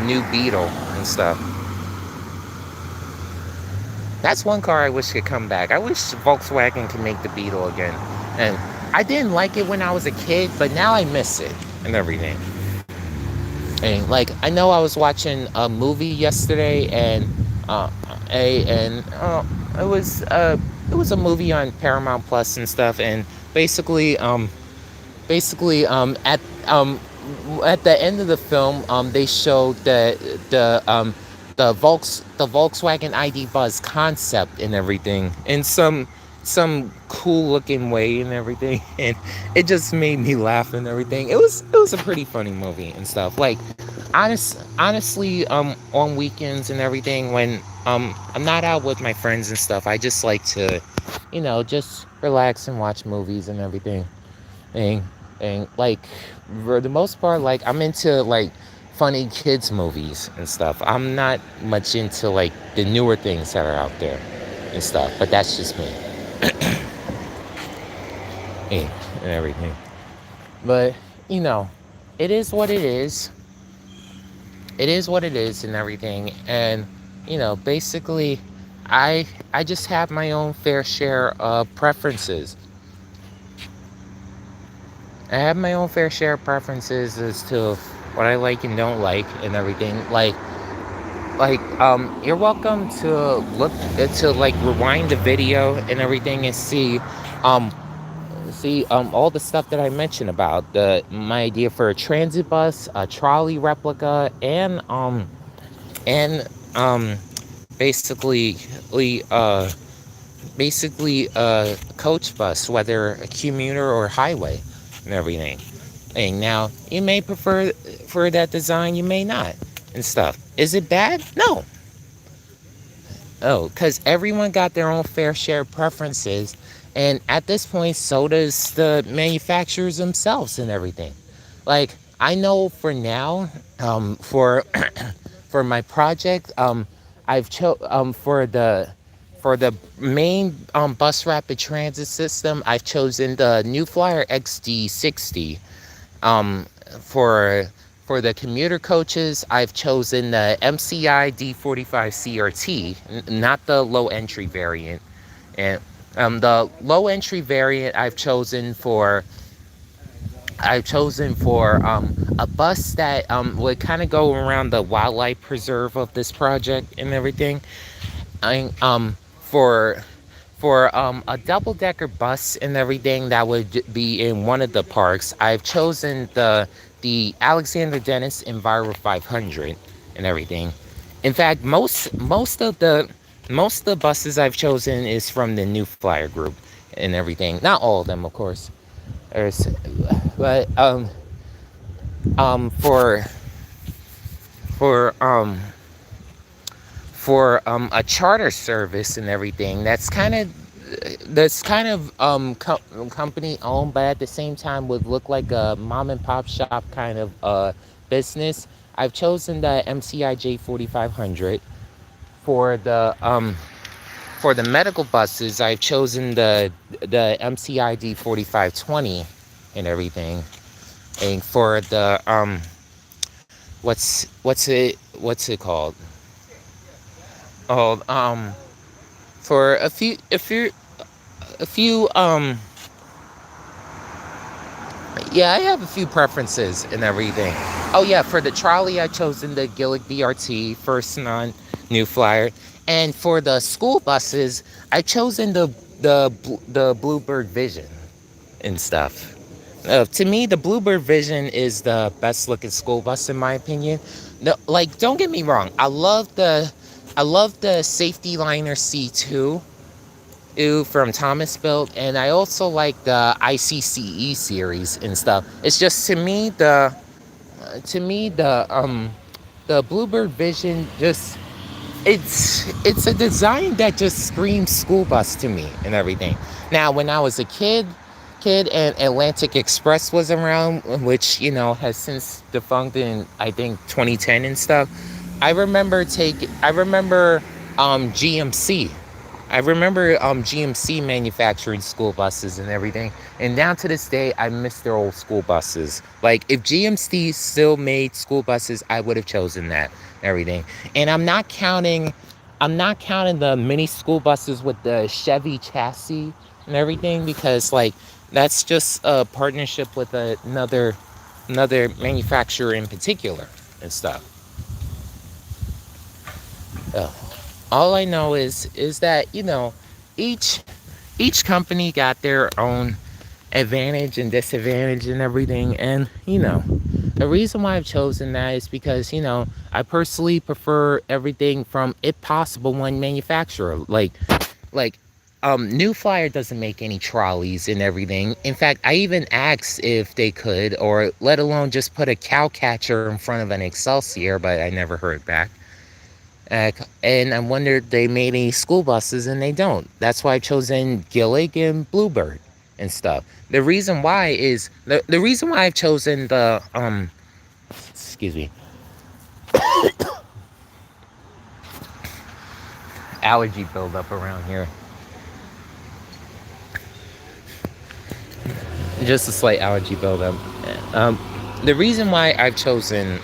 new Beetle and stuff. That's one car I wish could come back. I wish Volkswagen could make the Beetle again. And I didn't like it when I was a kid, but now I miss it and everything. And like, I know I was watching a movie yesterday, and uh, it was a movie on Paramount Plus and stuff, and basically at the end of the film, they showed the Volkswagen ID Buzz concept and everything in some cool looking way and everything, and it just made me laugh and everything. It was a pretty funny movie and stuff. Like, honestly, on weekends and everything, when I'm not out with my friends and stuff, I just like to, just relax and watch movies and everything. And like, for the most part, like, I'm into like funny kids movies and stuff. I'm not much into like the newer things that are out there and stuff, but that's just me. And everything. But you know it is what it is. It is what it is and everything. And basically, I just have my own fair share of preferences. I have my own fair share of preferences as to what I like and don't like and everything. You're welcome to look to like rewind the video and everything and um all the stuff that I mentioned about my idea for a transit bus, a trolley replica, and basically uh a coach bus, whether a commuter or highway and everything. And now you may prefer for that design, you may not and stuff. Is it bad? No. Oh, because everyone got their own fair share of preferences, and at this point, so does the manufacturers themselves and everything. Like, I know for now, for for my project, I've for the main bus rapid transit system, I've chosen the New Flyer XD60. Um, for for the commuter coaches, I've chosen the MCI D45 CRT, not the low entry variant. And the low entry variant I've chosen for a bus that would kind of go around the wildlife preserve of this project and everything. I for a double decker bus and everything that would be in one of the parks, I've chosen the Alexander Dennis Enviro 500 and everything. In fact, most of the buses I've chosen is from the New Flyer group and everything. Not all of them, of course. There's, but um for for a charter service and everything, company owned, but at the same time would look like a mom and pop shop kind of business. I've chosen the MCIJ 4500. For the medical buses, I've chosen the MCID 4520 and everything. And for the what's it called? Oh, for a few yeah, I have a few preferences and everything. Oh yeah, for the trolley, I've chosen the Gillick BRT, first non New Flyer. And for the school buses, I've chosen the Bluebird Vision and stuff. To me, the Bluebird Vision is the best looking school bus in my opinion. No, like, don't get me wrong, I love the Safety Liner C2 from Thomas Built, and I also like the ICCE series and stuff. It's just, to me, the Bluebird Vision, just, it's a design that just screams school bus to me and everything. Now, when I was a kid and Atlantic Express was around, which has since defunct in, I think, 2010 and stuff. I remember GMC. I remember GMC manufacturing school buses and everything. And down to this day, I miss their old school buses. Like if GMC still made school buses, I would have chosen that and everything. And I'm not counting the mini school buses with the Chevy chassis and everything, because like that's just a partnership with another manufacturer in particular and stuff. Uh, all I know is that, each each company got their own advantage and disadvantage and everything. And the reason why I've chosen that is because I personally prefer everything from, if possible, one manufacturer. Like New Flyer doesn't make any trolleys and everything. In fact, I even asked if they could, or let alone just put a cow catcher in front of an Excelsior, but I never heard back. And I wondered they made any school buses, and they don't. That's why I've chosen Gillig and Bluebird and stuff. The reason why I've chosen the excuse me, allergy buildup around here. Just a slight allergy buildup. Um, the reason why I've chosen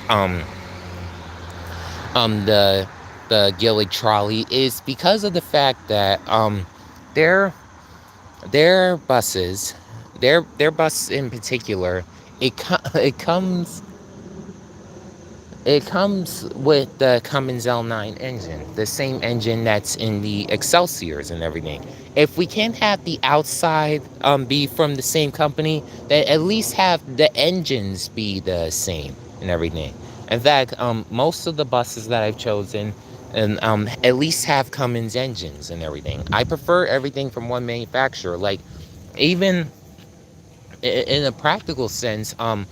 the Gillig trolley is because of the fact that their their buses, their bus in particular, it comes with the Cummins L9 engine, the same engine that's in the Excelsiors and everything. If we can't have the outside be from the same company, then at least have the engines be the same and everything. In fact, most of the buses that I've chosen and at least have Cummins engines and everything. I prefer everything from one manufacturer. Like even in a practical sense, a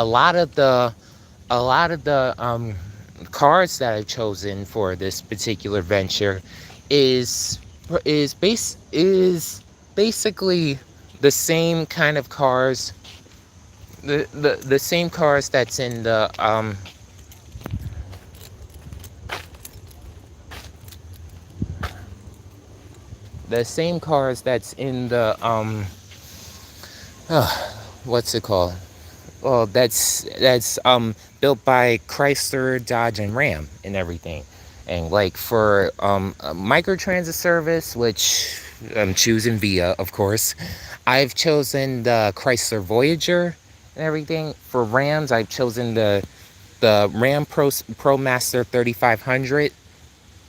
lot of the cars that I've chosen for this particular venture is is basically the same kind of cars, the same cars that's in the same cars that's in the what's it called? Well, that's built by Chrysler, Dodge, and Ram and everything. And like for a microtransit service, which I'm choosing Via, of course, I've chosen the Chrysler Voyager and everything. For Rams, I've chosen the Ram ProMaster 3500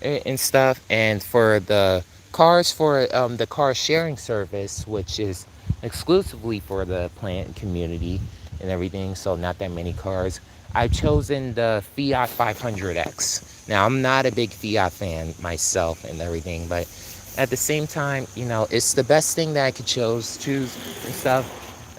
and stuff. And for the car sharing service, which is exclusively for the plant community and everything, so not that many cars, I've chosen the Fiat 500X. Now, I'm not a big Fiat fan myself and everything, but at the same time, it's the best thing that I could choose and stuff.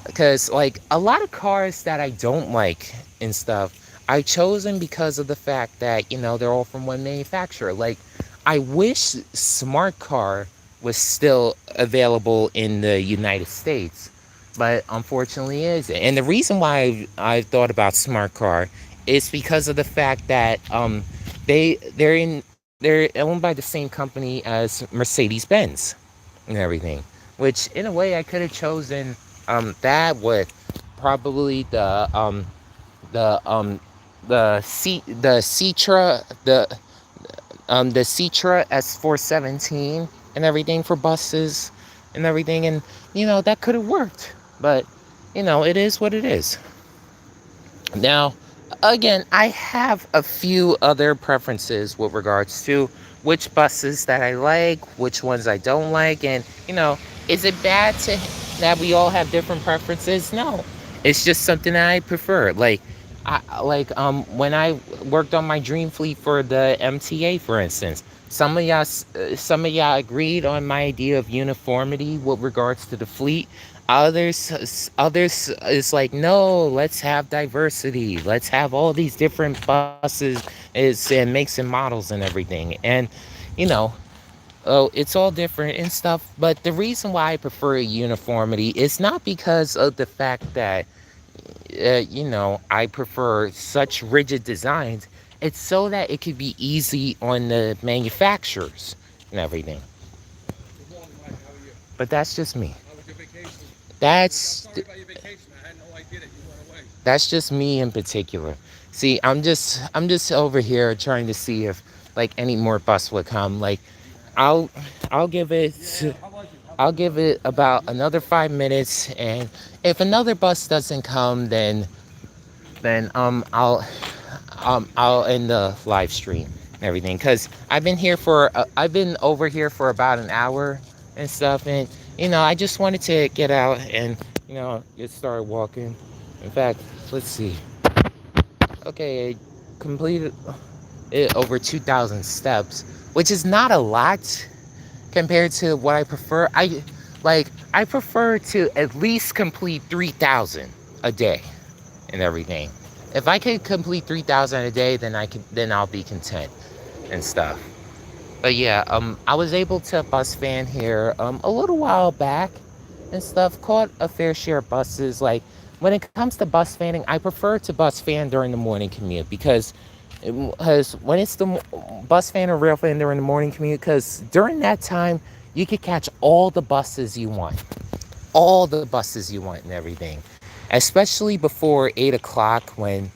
Because like a lot of cars that I don't like and stuff, I chose them because of the fact that they're all from one manufacturer. Like I wish Smart Car was still available in the United States, but unfortunately it isn't. And the reason why I thought about Smart Car is because of the fact that they're owned by the same company as Mercedes Benz and everything. Which in a way I could have chosen that with probably the the Citra the Citra S417 and everything for buses and everything, and that could have worked, but it is what it is. Now, again, I have a few other preferences with regards to which buses that I like, which ones I don't like, and is it bad that we all have different preferences? No, it's just something that I prefer. When I worked on my dream fleet for the MTA, for instance, some of y'all agreed on my idea of uniformity with regards to the fleet. Others is like, no, let's have diversity. Let's have all these different buses and makes and models and everything. And you know, oh, it's all different and stuff. But the reason why I prefer uniformity is not because of the fact that I prefer such rigid designs. It's so that it could be easy on the manufacturers and everything. Good morning, Mike. How are you? But that's just me. How was your vacation? That's Sorry about your vacation. I had no idea that you went away. that's just me in particular. See, I'm just over here trying to see if like any more bus would come. Like I'll I'll give it Yeah. How was it? How I'll was it? give it about another 5 minutes, and if another bus doesn't come, then I'll end the live stream and everything, because I've been over here for about an hour and stuff, and I just wanted to get out and get started walking. In fact, let's see. Okay, I completed it over 2,000 steps, which is not a lot compared to what I prefer. I prefer to at least complete 3,000 a day and everything. If I could complete 3,000 a day, then I'll be content and stuff. But yeah, I was able to bus fan here a little while back and stuff. Caught a fair share of buses. Like when it comes to bus fanning, I prefer to bus fan during the morning commute, because when it's the bus fan or rail fan during the morning commute, because during that time you could catch all the buses you want and everything, especially before 8 o'clock when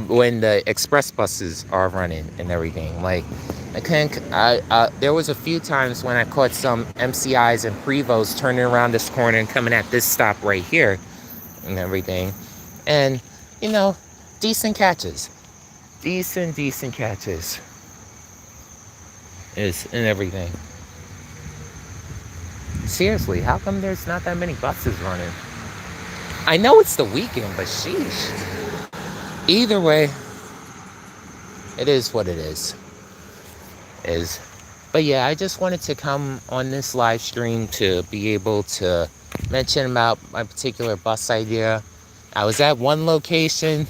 the express buses are running and everything. Like I can't there was a few times when I caught some MCIs and Prevos turning around this corner and coming at this stop right here and everything. And you know, decent catches. Decent catches is and everything. Seriously, how come there's not that many buses running? I know it's the weekend, but sheesh. Either way, it is what it is. But yeah, I just wanted to come on this live stream to be able to mention about my particular bus idea. I was at one location,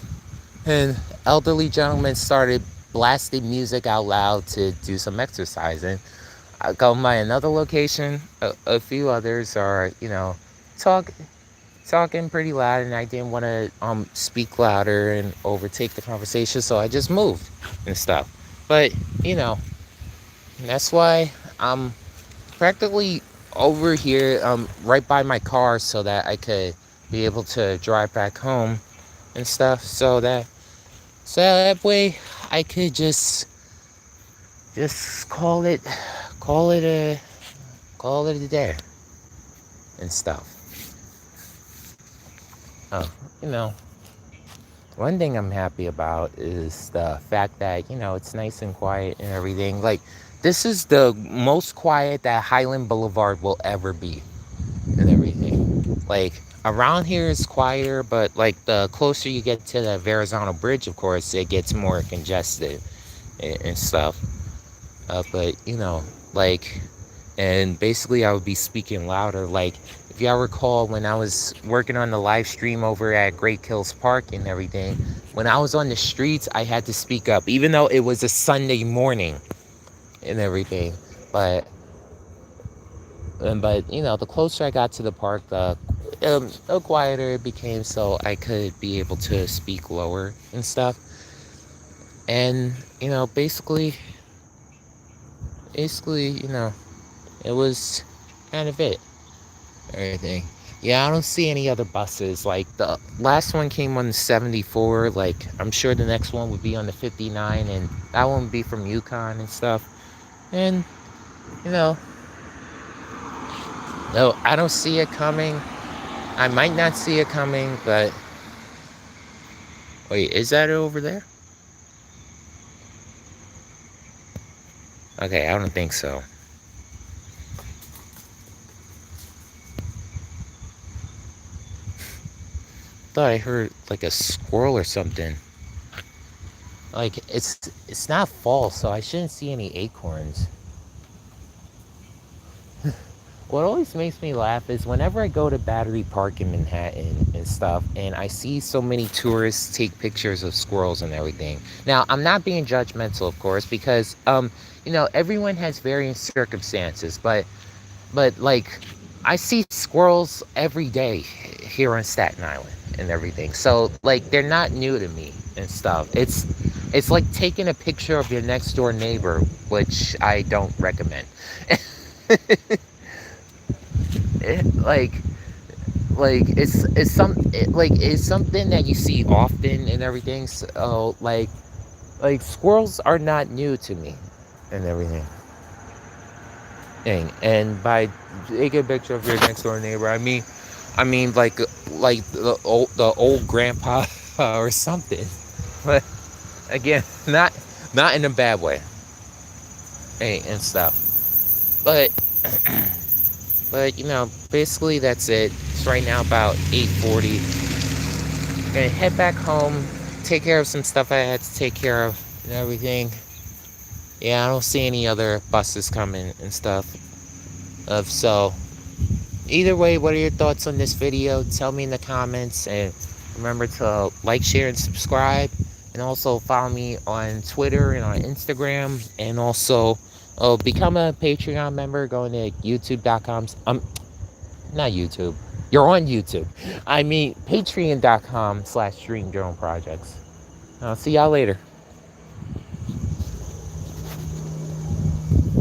and elderly gentlemen started blasting music out loud to do some exercising. I go by another location, a few others are, talk talking pretty loud, and I didn't want to speak louder and overtake the conversation, so I just moved and stuff. But you know, that's why I'm practically over here, right by my car, so that I could be able to drive back home and stuff. So that way I could just call it a call it a day and stuff. Oh, you know, one thing I'm happy about is the fact that, it's nice and quiet and everything. Like, this is the most quiet that Highland Boulevard will ever be and everything. Like, around here is quieter, but like the closer you get to the Verrazano Bridge, of course, it gets more congested and stuff. But, like, and basically I would be speaking louder. Like, if y'all recall, when I was working on the live stream over at Great Kills Park and everything, when I was on the streets, I had to speak up, even though it was a Sunday morning and everything. But the closer I got to the park, the quieter it became, so I could be able to speak lower and stuff. And basically, it was kind of it. Everything. Yeah, I don't see any other buses. Like the last one came on the 74. Like I'm sure the next one would be on the 59, and that one would be from Yukon and stuff. And you know, no, I don't see it coming. I might not see it coming, but wait, is that over there? Okay, I don't think so. Thought I heard like a squirrel or something. Like it's not fall, so I shouldn't see any acorns. What always makes me laugh is whenever I go to Battery Park in Manhattan and stuff, and I see so many tourists take pictures of squirrels and everything. Now, I'm not being judgmental, of course, because everyone has varying circumstances, but like I see squirrels every day here on Staten Island and everything. So like they're not new to me and stuff. It's like taking a picture of your next door neighbor, which I don't recommend. Like it's something that you see often and everything. So like squirrels are not new to me and everything. And by taking a picture of your next door neighbor, I mean like the old grandpa or something. But again, not in a bad way, and stuff. But basically that's it. It's right now about 8:40. Gonna head back home, take care of some stuff I had to take care of and everything. Yeah, I don't see any other buses coming and stuff. So either way, what are your thoughts on this video? Tell me in the comments, and remember to like, share, and subscribe. And also follow me on Twitter and on Instagram. And also become a Patreon member going to youtube.com. Not YouTube. You're on YouTube. I mean, patreon.com/Dream Drone Projects. I'll see y'all later.